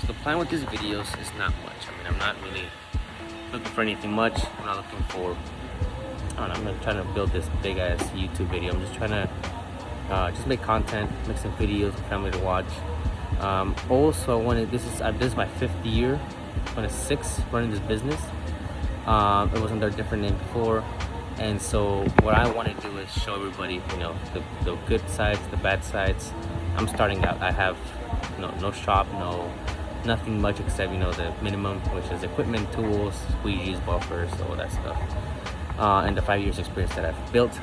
So the plan with these videos is not much. I mean, I'm not really looking for anything much. I'm not looking for, I don't know, I'm not trying to build this big ass YouTube video. I'm just trying to just make content, make some videos for family to watch. Also, I wanted, this is my 5th year, on a 6th running this business. It was under a different name before, and so what I want to do is show everybody, you know, the good sides, the bad sides. I'm starting out. I have no shop, nothing much except, you know, the minimum, which is equipment, tools, squeegees, buffers, all that stuff, and the 5 years experience that I've built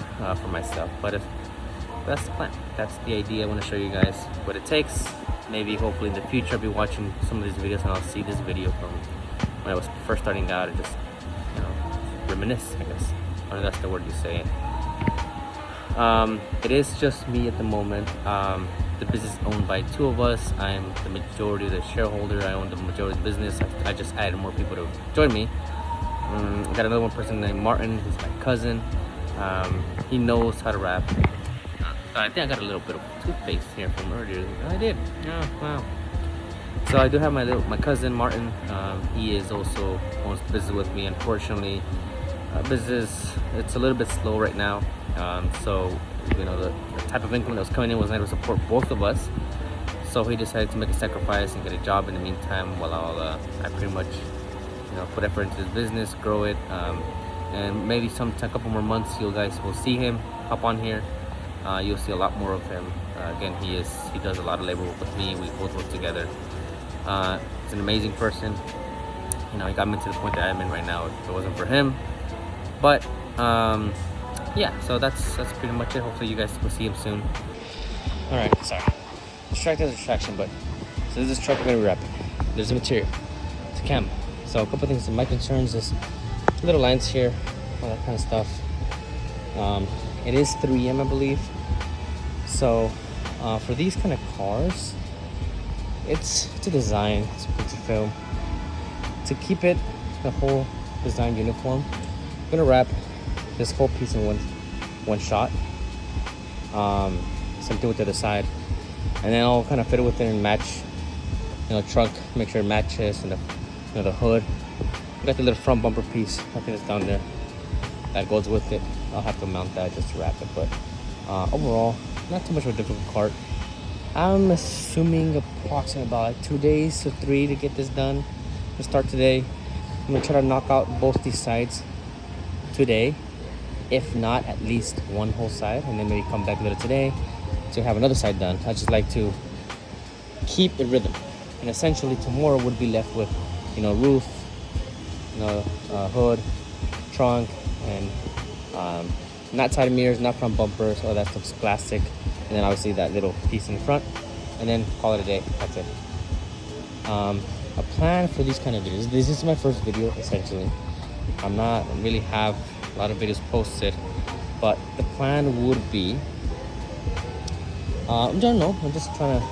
for myself. But that's the plan. That's the idea. I want to show you guys what it takes. Maybe hopefully in the future I'll be watching some of these videos and I'll see this video from when I was first starting out and just, you know, reminisce, I guess. I know that's the word you say. It is just me at the moment. The business is owned by 2 of us. I'm the majority of the shareholder. I own the majority of the business. I just added more people to join me. I got another one person named Martin. He's my cousin. He knows how to rap. I think I got a little bit of toothpaste here from earlier. I did. Oh, wow. So I do have my cousin Martin. He is also owns the business with me. Unfortunately, business, it's a little bit slow right now. So you know, the type of income that was coming in wasn't able to support both of us. So he decided to make a sacrifice and get a job in the meantime, while I pretty much, you know, put effort into this business, grow it, and maybe a couple more months you guys will see him hop on here. You'll see a lot more of him. Again, he does a lot of labor work with me. We both work together. He's an amazing person. You know, he got me to the point that I'm in right now. If it wasn't for him, but yeah. So that's pretty much it. Hopefully, you guys will see him soon. All right, sorry, distraction, but so this truck we're gonna be wrapping. There's the material. It's a Camo. So a couple things. My concerns is little lines here, all that kind of stuff. It is 3M, I believe. So for these kind of cars, it's a design, it's a film. To keep it, the whole design uniform, I'm gonna wrap this whole piece in one shot. Same thing with the other side, and then I'll kind of fit it within and match, you know, trunk, make sure it matches, and the hood. I got the little front bumper piece, I think it's down there, that goes with it. I'll have to mount that just to wrap it, but overall, not too much of a difficult cart. I'm assuming approximately about like 2 days to 3 to get this done. We'll start today. I'm gonna try to knock out both these sides today, if not at least one whole side, and then maybe come back later today to have another side done. I just like to keep a rhythm, and essentially tomorrow would be left with, you know, roof, you know, hood, trunk, and not side mirrors, not front bumpers, all that stuff's plastic, and then obviously that little piece in the front, and then call it a day. That's it. A plan for these kind of videos. This is my first video, essentially. I'm not really have a lot of videos posted, but the plan would be, I don't know. I'm just trying to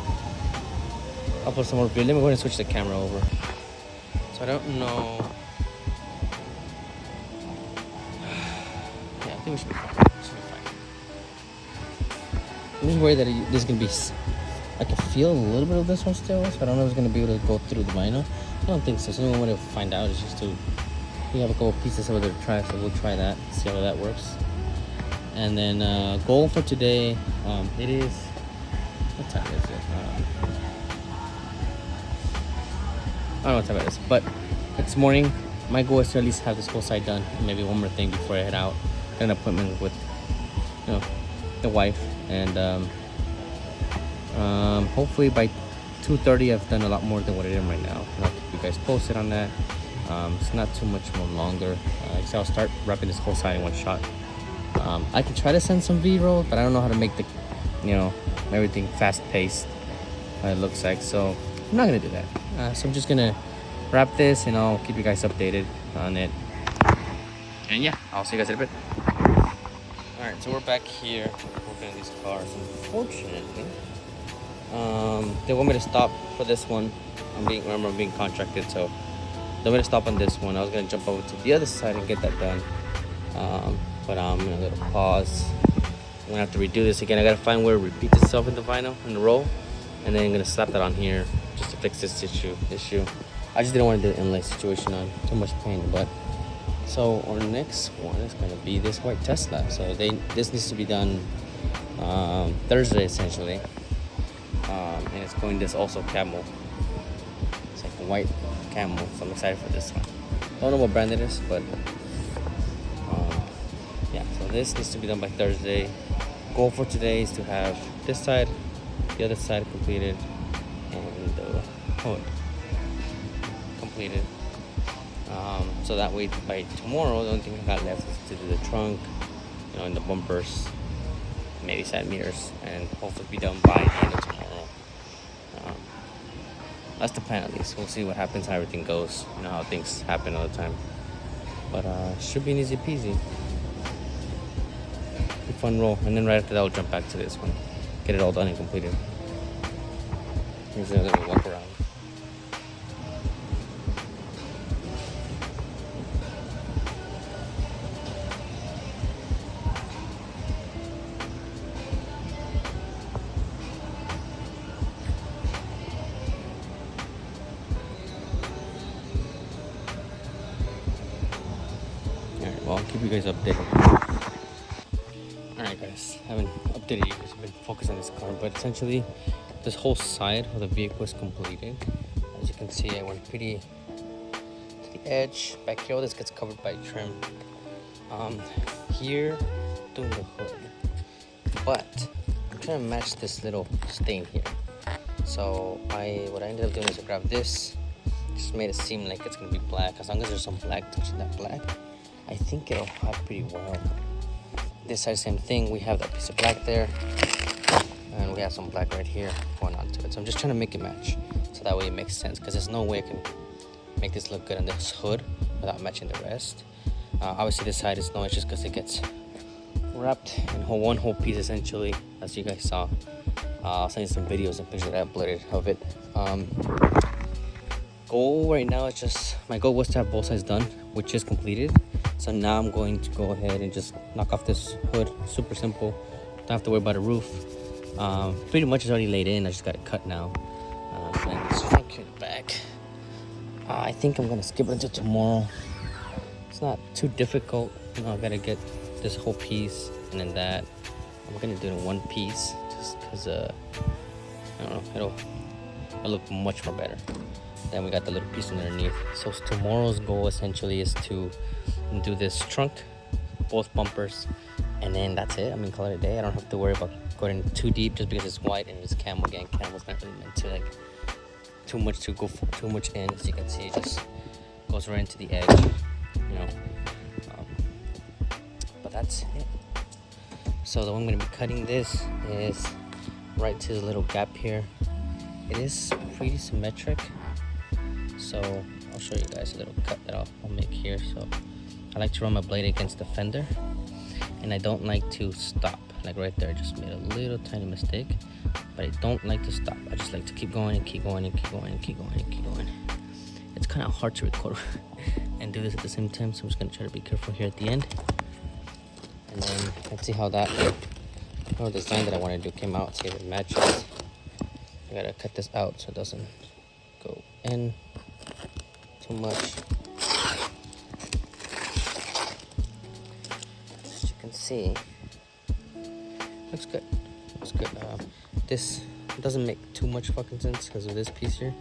upload some more videos. Let me go ahead and switch the camera over. So I don't know. I think we should be fine. I'm just worried that there's gonna be, I can feel a little bit of this one still, so I don't know if it's gonna be able to go through the vinyl. I don't think so. So the only way to find out is just to, we have a couple pieces over there to try, so we'll try that, see how that works. And then goal for today, it is, what time is it? I don't know what time it is, but it's morning. My goal is to at least have this whole side done, and maybe one more thing before I head out. Got an appointment with, you know, the wife, and hopefully by 2:30 I've done a lot more than what I am right now, and I'll keep you guys posted on that. It's not too much more longer, so I'll start wrapping this whole side in one shot. I can try to send some V-roll, but I don't know how to make the, you know, everything fast-paced, it looks like, so I'm not gonna do that. So I'm just gonna wrap this, and I'll keep you guys updated on it. And yeah, I'll see you guys in a bit. Alright, so we're back here working on these cars. Unfortunately, they want me to stop for this one. I'm being contracted, so they want me to stop on this one. I was gonna jump over to the other side and get that done. But I'm gonna pause. I'm gonna have to redo this again. I gotta find where it repeats itself in the vinyl, in the roll, and then I'm gonna slap that on here just to fix this issue. I just didn't want to do the inlay situation on too much pain. But so our next one is gonna be this white Tesla. So this needs to be done Thursday essentially, and it's going this also Camo. It's like a white Camo, so I'm excited for this one. Don't know what brand it is, but yeah. So this needs to be done by Thursday. Goal for today is to have this side, the other side completed, and the hood completed. So that way by tomorrow, the only thing I got left is to do the trunk, and the bumpers, maybe side mirrors, and hopefully be done by the end of tomorrow. That's the plan at least. We'll see what happens, how everything goes. You know how things happen all the time. But should be an easy peasy. Be fun roll. And then right after that, I'll jump back to this one. Get it all done and completed. Here's another little walk around. Well, I'll keep you guys updated. Alright guys, I haven't updated you because I've been focused on this car, but essentially this whole side of the vehicle is completed. As you can see, I went pretty to the edge. Back here, all this gets covered by trim. Here, doing the hood. But I'm trying to match this little stain here. So what I ended up doing is I grabbed this, just made it seem like it's gonna be black. As long as there's some black touching that black, I think it'll hide pretty well. This side, same thing. We have that piece of black there, and we have some black right here going onto it. So I'm just trying to make it match, so that way it makes sense. Because there's no way I can make this look good on this hood without matching the rest. Obviously, this side is no issues because it gets wrapped in one whole piece essentially, as you guys saw. I'll send you some videos and pictures that I uploaded of it. Goal right now is just, my goal was to have both sides done, which is completed. So now I'm going to go ahead and just knock off this hood. Super simple. Don't have to worry about a roof. Pretty much it's already laid in. I just got it cut now. And this trunk here in the back. I think I'm gonna skip it until tomorrow. It's not too difficult. I gotta get this whole piece and then that. I'm gonna do it in one piece just because I don't know, it'll look much more better. Then we got the little piece underneath. So tomorrow's goal essentially is to do this trunk, both bumpers, and then that's it. I mean, call it a day. I don't have to worry about going too deep just because it's white and it's Camo. Again, Camo's not really meant to like too much in. As you can see, it just goes right into the edge, but that's it. So the way I'm going to be cutting this is right to the little gap here. It is pretty symmetric, so I'll show you guys a little cut that I'll make here. So I like to run my blade against the fender, and I don't like to stop. Like right there, I just made a little tiny mistake, but I don't like to stop. I just like to keep going and keep going and keep going and keep going and keep going. It's kind of hard to record and do this at the same time, so I'm just gonna try to be careful here at the end. And then let's see how that design that I want to do came out. See if it matches. I gotta cut this out so it doesn't go in too much. As you can see, looks good. Looks good. This doesn't make too much fucking sense because of this piece here.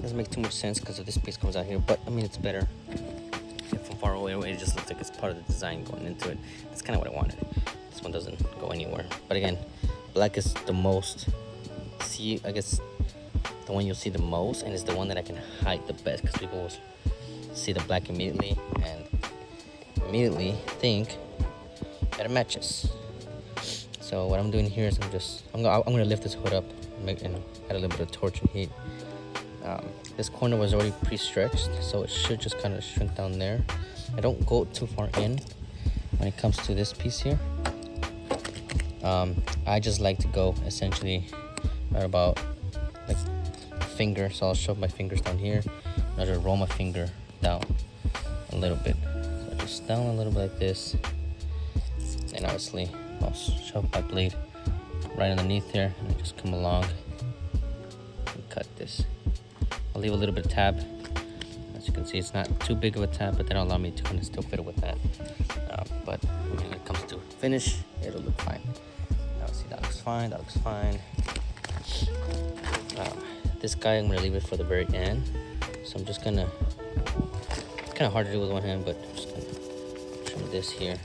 Doesn't make too much sense because of this piece comes out here, but I mean it's better. From far away, it just looks like it's part of the design going into it. That's kind of what I wanted. This one doesn't go anywhere. But again, black is the most. See, I guess the one you'll see the most, and it's the one that I can hide the best because people will see the black immediately and immediately think that it matches. So what I'm doing here is I'm gonna lift this hood up and add a little bit of torch and heat. This corner was already pre-stretched, so it should just kind of shrink down there. I don't go too far in when it comes to this piece here. I just like to go essentially right about like finger, so I'll shove my fingers down here and I'll just roll my finger down a little bit. So just down a little bit like this, and obviously I'll shove my blade right underneath there and just come along cut this. I'll leave a little bit of tab. As you can see, it's not too big of a tab, but that'll allow me to kind of still fit it with that. But when it comes to finish, it'll look fine. Now see, that looks fine, that looks fine. This guy, I'm gonna leave it for the very end. So I'm just gonna, it's kind of hard to do with one hand, but I'm just gonna trim this here.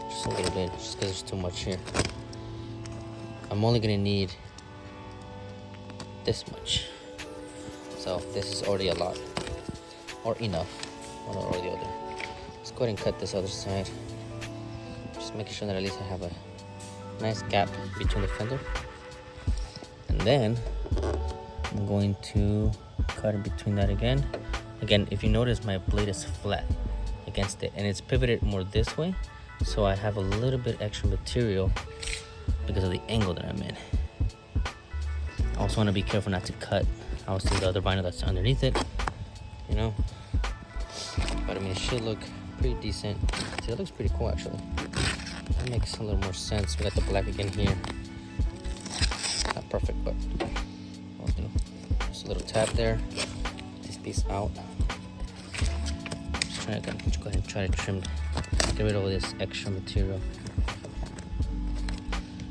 Just a little bit, just because there's too much here. I'm only gonna need this much. So this is already a lot, or enough, one or the other. Let's go ahead and cut this other side. Just making sure that at least I have a nice gap between the fender. And then I'm going to cut in between that again. Again, if you notice, my blade is flat against it and it's pivoted more this way. So I have a little bit extra material because of the angle that I'm in. I also want to be careful not to cut obviously the other vinyl that's underneath it, you know. But I mean, it should look pretty decent. See, that looks pretty cool actually. That makes a little more sense. We got the black again here. Not perfect, but I'll do. Just a little tab there. Get this piece out. Just trying to go ahead and try to trim, get rid of all this extra material.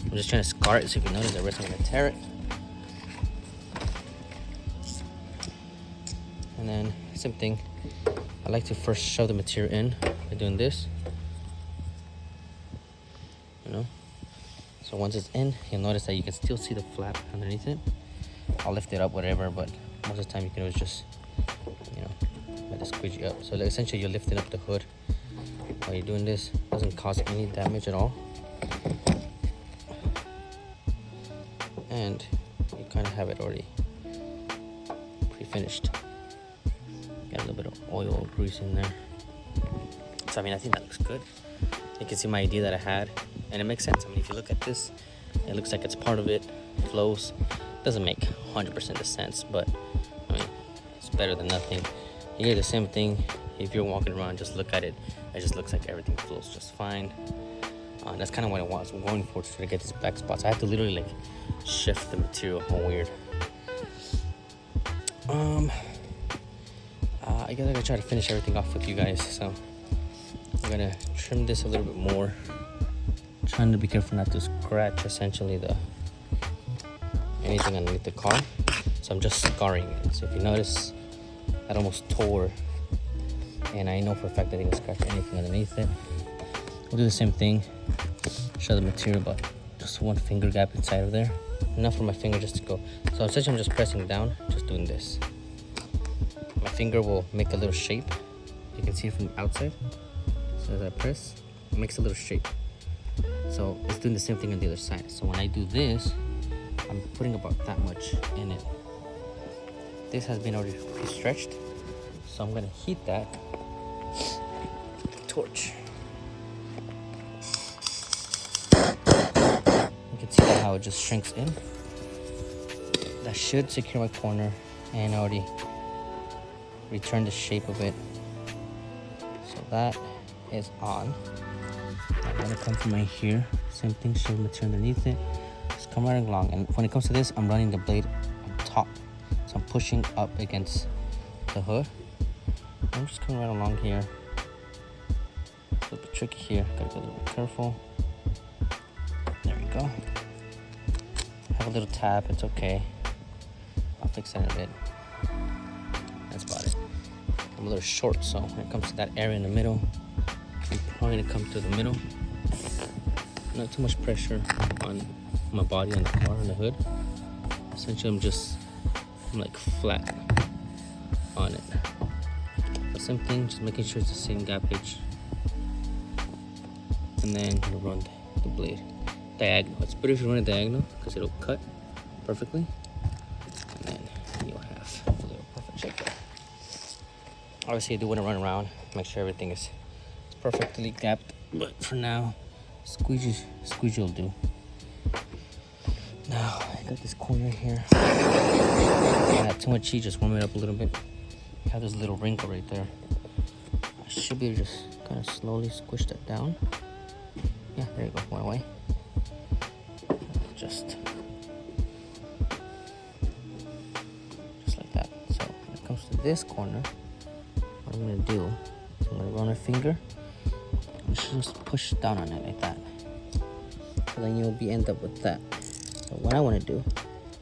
I'm just trying to scar it, so if you notice the rest, I'm gonna tear it. And then same thing. I like to first shove the material in by doing this. You know. So once it's in, you'll notice that you can still see the flap underneath it. I'll lift it up, whatever, but most of the time you can always just, you know, let it squeegee up. So essentially you're lifting up the hood while you're doing this. It doesn't cause any damage at all. And you kind of have it already pre-finished. Got a little bit of oil or grease in there. So I mean, I think that looks good. You can see my idea that I had, and it makes sense. I mean, if you look at this, it looks like it's part of it, flows. Doesn't make 100% of sense, but I mean, it's better than nothing. You get the same thing if you're walking around, just look at it. It just looks like everything flows just fine. That's kind of what I was going for, to try to get these black spots. I have to literally like shift the material all weird. I guess I'm gonna try to finish everything off with you guys. So I'm gonna trim this a little bit more. Trying to be careful not to scratch essentially anything underneath the car. So I'm just scarring it. So if you notice, that almost tore, and I know for a fact that I didn't scratch anything underneath it. We'll do the same thing. Show the material, but just one finger gap inside of there. Enough for my finger just to go. So essentially I'm just pressing down, just doing this. My finger will make a little shape. You can see it from the outside. So as I press, it makes a little shape. So it's doing the same thing on the other side. So when I do this, I'm putting about that much in it. This has been already pre-stretched. So I'm gonna heat that torch. You can see how it just shrinks in. That should secure my corner, and I already returned the shape of it. So that is on. I'm gonna come from right here. Same thing, shave material underneath it. Just come right along. And when it comes to this, I'm running the blade on top. So I'm pushing up against the hood. I'm just coming right along here. It's a little bit tricky here. Gotta be a little bit careful. There we go. Have a little tap, it's okay. I'll fix that in a bit. That's about it. I'm a little short, so when it comes to that area in the middle, I'm probably gonna come to the middle. Not too much pressure on my body on the car, on the hood. Essentially, I'm like flat on it. The same thing, just making sure it's the same gapage. And then you run the blade diagonal. It's better if you run it diagonal because it'll cut perfectly. And then you'll have a little perfect shape there. Obviously, you do want to run around, make sure everything is perfectly gapped. But for now, squeegee will do. Now, I got this corner here. Not too much heat, just warm it up a little bit. I have this little wrinkle right there. I should be able to just kind of slowly squish that down. Yeah, there you go, one away. Just this corner, what I'm gonna do is I'm gonna run a finger and just push down on it like that. So then you'll end up with that. So what I want to do,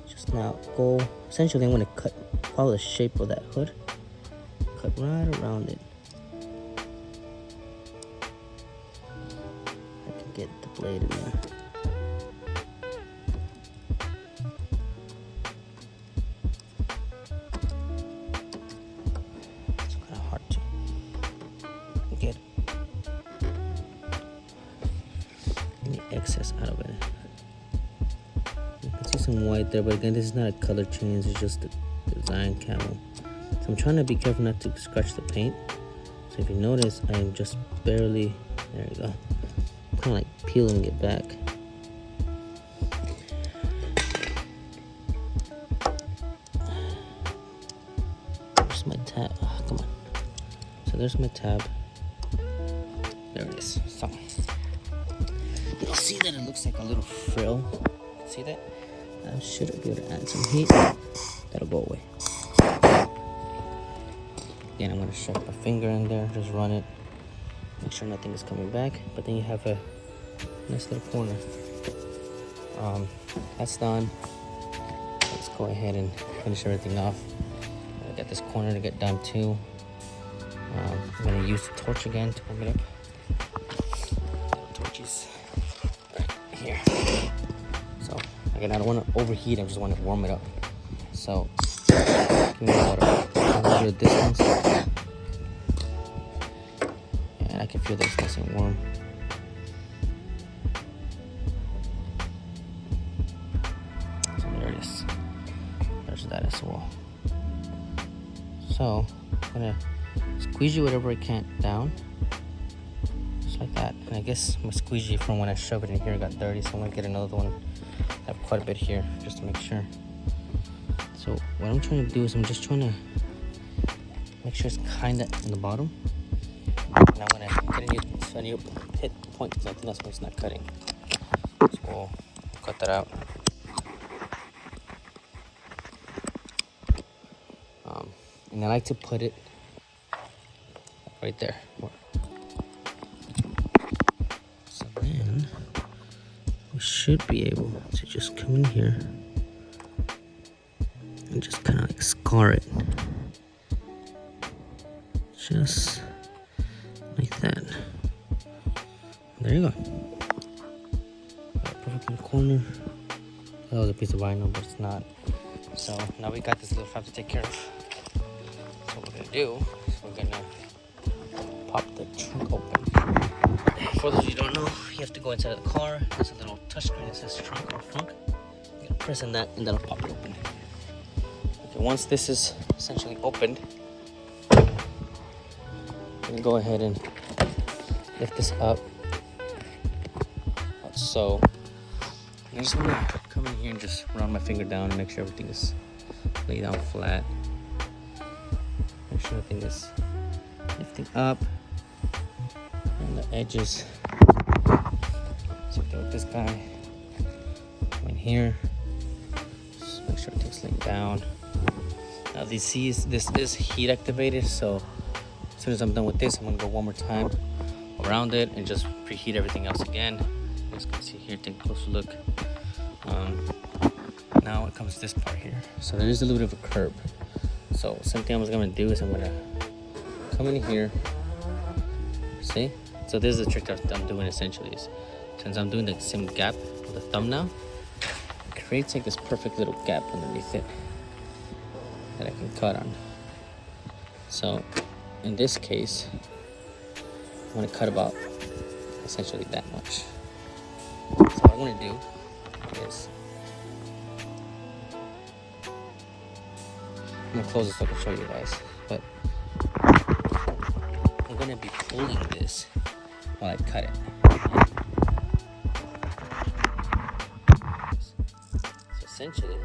just now go, essentially I'm going to follow the shape of that hood, cut right around it. I can get the blade in there. It's kind of hard to get any excess out of it. You can see some white there, but again, this is not a color change, it's just the design camo. So I'm trying to be careful not to scratch the paint. So if you notice, I am just barely, there you go, kind of like peeling it back. There's my tab, oh, come on. So there's my tab. There it is. So you'll see that it looks like a little frill. See that? I should be able to add some heat. That'll go away. Again, I'm going to shove my finger in there, just run it, make sure nothing is coming back. But then you have a nice little corner. That's done. Let's go ahead and finish everything off. I got this corner to get done too. I'm going to use the torch again to warm it up. Torches right here. So again, I don't want to overheat, I just want to warm it up. So give me water. A little distance. And I can feel that it's nice and warm. So there it is. There's that as well. So I'm gonna squeegee whatever I can down. Just like that. And I guess my squeegee from when I shoved it in here got dirty, so I'm gonna get another one. I have quite a bit here just to make sure. So what I'm trying to do is I'm just trying to make sure it's kind of in the bottom. And I'm going to get a new hit point because I think that's why it's not cutting. So we'll cut that out. And I like to put it right there. So then we should be able to just come in here and just kind of like scar it. Just like that. There you go. Perfect in the corner. That was a piece of vinyl, but it's not. So now we got this little flap to take care of. So what we're gonna do is we're gonna pop the trunk open. For those of you who don't know, you have to go inside of the car. There's a little touchscreen that says trunk or frunk. You gotta press on that and that'll pop it open. Okay, once this is essentially opened, I'm gonna go ahead and lift this up, like so. And I just wanna come in here and just run my finger down and make sure everything is laid down flat. Make sure everything is lifting up and the edges. So with this guy, come in here, just make sure everything's laid down. Now this is heat activated, so as soon as I'm done with this, I'm gonna go one more time around it and just preheat everything else again. As you can see here, take a closer look. Now it comes to this part here. So there is a little bit of a curb. So something I was gonna do is I'm gonna come in here. See? So this is the trick that I'm doing essentially. Is since I'm doing the same gap with the thumb now, it creates like this perfect little gap underneath it that I can cut on. So in this case, I'm gonna cut about essentially that much. So what I'm gonna do is I'm gonna close this so I can show you guys. But I'm gonna be pulling this while I cut it. So essentially,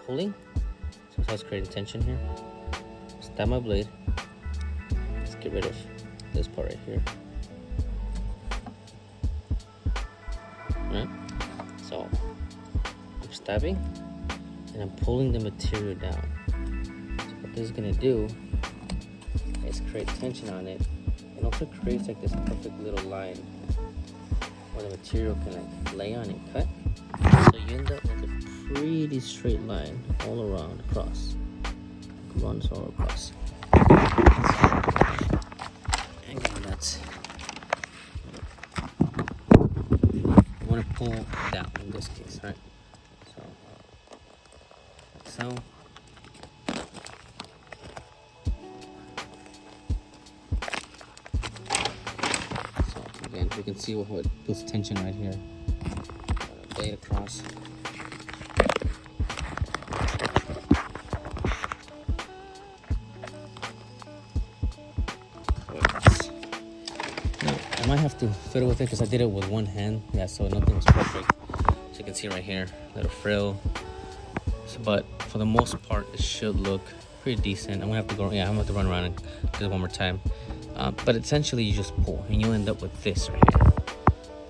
pulling. So I was creating tension here. Stab my blade. Let's get rid of this part right here. Alright, so I'm stabbing and I'm pulling the material down. So what this is gonna do is create tension on it, and also creates like this perfect little line where the material can like lay on and cut. So you end up with a pretty straight line all around across. It runs all across. And that's. You want to pull down in this case, right? So, like so. Again, you can see what puts tension right here. Blade across. Now, I might have to fiddle with it because I did it with one hand. Yeah, so nothing was perfect. So you can see right here, little frill. So, but for the most part, it should look pretty decent. I'm gonna have to go. Yeah, I'm gonna have to run around and do it one more time. But essentially you just pull and you end up with this right here.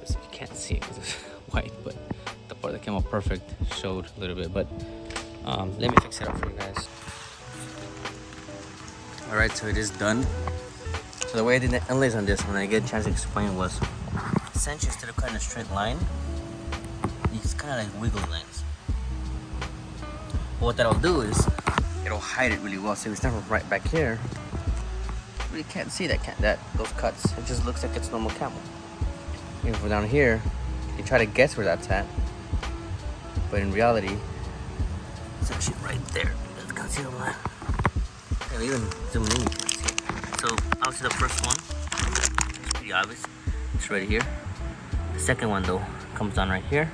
You can't see it because it's white, but the part that came out perfect showed a little bit. But let me fix it up for you guys. All right, so it is done. So the way I did the inlays on this, when I get a chance to explain, was essentially instead of cutting a straight line, you just kind of like wiggle lines. But what that'll do is it'll hide it really well. So if it's never right back here, you can't see those cuts. It just looks like it's normal camo. Even from down here, you try to guess where that's at, but in reality, it's actually right there. You can't see the line. And even zoom in, you can't see it. So obviously the first one, it's pretty obvious. It's right here. The second one though comes down right here,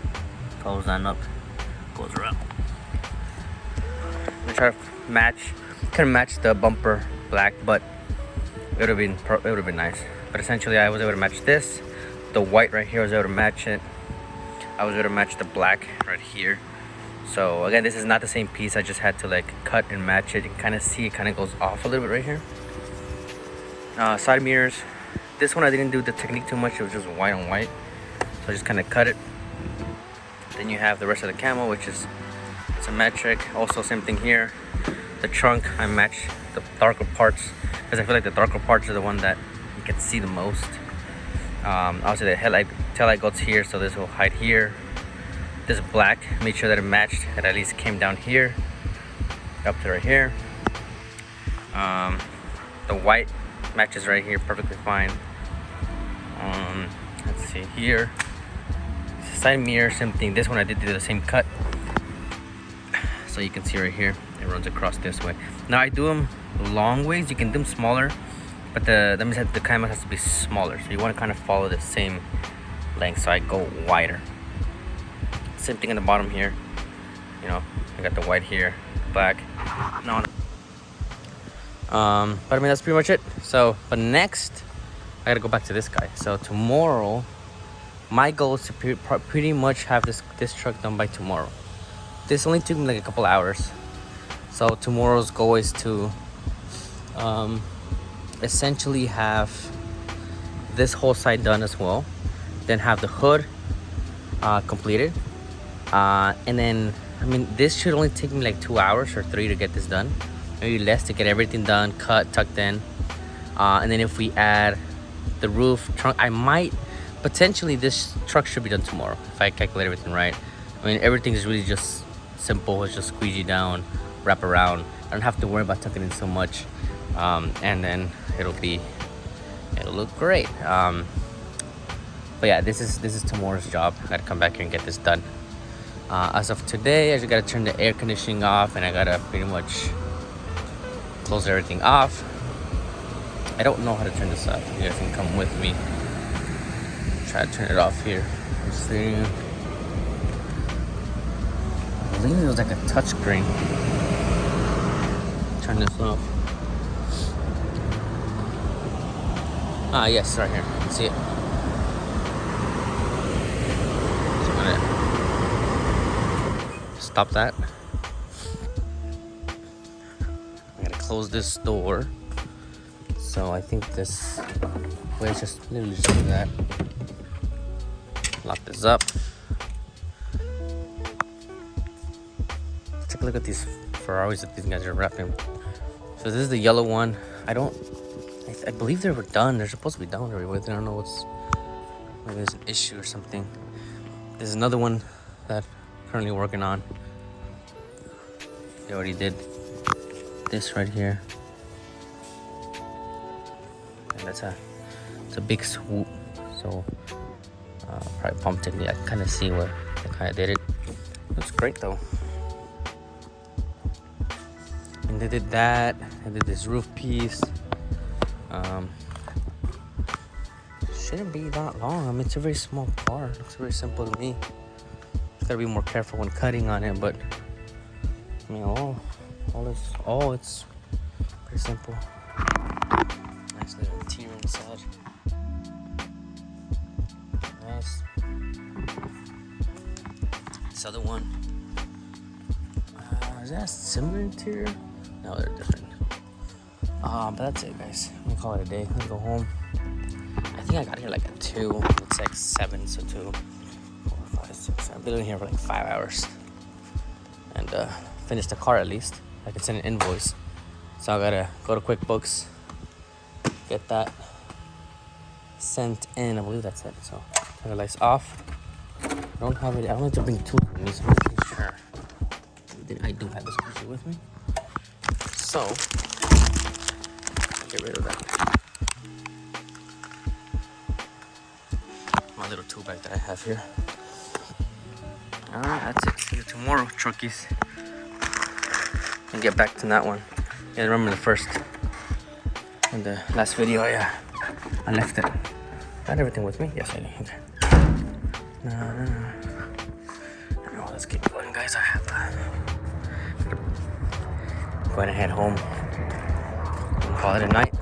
follows on up, goes around. I'm gonna try to kind of match the bumper black, but it would have been nice. But essentially I was able to match this. The white right here, I was able to match it. I was able to match the black right here. So again, this is not the same piece. I just had to like cut and match it. You can kind of see it kind of goes off a little bit right here. Side mirrors. This one I didn't do the technique too much. It was just white on white. So I just kind of cut it. Then you have the rest of the camo, which is symmetric. Also same thing here. The trunk, I matched the darker parts because I feel like the darker parts are the one that you can see the most. Obviously the tail light goes here, so this will hide here. This black, made sure that it matched. It at least came down here, up to right here. The white matches right here perfectly fine. Let's see here. Side mirror, same thing. This one I did do the same cut. So you can see right here, it runs across this way. Now I do them long ways. You can do them smaller, but that means that the camo has to be smaller. So you want to kind of follow the same length. So I go wider. Same thing in the bottom here. You know, I got the white here, black. No. But I mean that's pretty much it. So, but next I gotta go back to this guy. So tomorrow, my goal is to pretty much have this truck done by tomorrow. This only took me like a couple hours. So tomorrow's goal is to essentially have this whole side done as well. Then have the hood completed. And then, I mean, this should only take me like 2 hours or 3 to get this done. Maybe less to get everything done, cut, tucked in. And then if we add the roof, trunk, I might, potentially this truck should be done tomorrow if I calculate everything right. I mean, everything is really just simple. It's just squeegee down, wrap around. I don't have to worry about tucking in so much. And then it'll look great. But yeah, this is tomorrow's job. I gotta come back here and get this done. As of today, I just gotta turn the air conditioning off, and I gotta pretty much close everything off. I don't know how to turn this off. You guys can come with me. Try to turn it off here. Let's see. I believe it was like a touch screen. Turn this off. Ah, yes, right here. You can see it. Stop that. I gotta close this door. So I think this way is just literally just do that. Lock this up. Let's take a look at these Ferraris that these guys are wrapping. So this is the yellow one. I believe they were done. They're supposed to be done already with. I don't know maybe there's an issue or something. There's another one that I'm currently working on. They already did this right here. And it's a big swoop. So probably pumped it. Yeah, I can kind of see where they kind of did it. Looks great though. And they did that. I did this roof piece. Shouldn't be that long. I mean, it's a very small car. It looks very simple to me. Just gotta be more careful when cutting on it, but I mean, it's pretty simple. Nice little interior inside. Nice. This other one. Is that a similar interior? No, they're different. But that's it, guys. I'm gonna call it a day. I'm gonna go home. I think I got here like at 2. It's like 7, so 2, 4, 5, 6, 7. I've been in here for like 5 hours. And finish the car at least. I can send an invoice. So I gotta go to QuickBooks, get that sent in. I believe that's it. So turn the lights off. I don't have it. I don't have to bring tools with me, so I'm pretty sure I do have this PC with me. So I'll get rid of that. My little tool bag that I have here. Alright, that's it. See you tomorrow, truckies. And get back to that one. Yeah, remember in the last video, I left it. Got everything with me? Yes, I do. Okay. No. Let's keep going, guys. I have go ahead and head home and call it a night.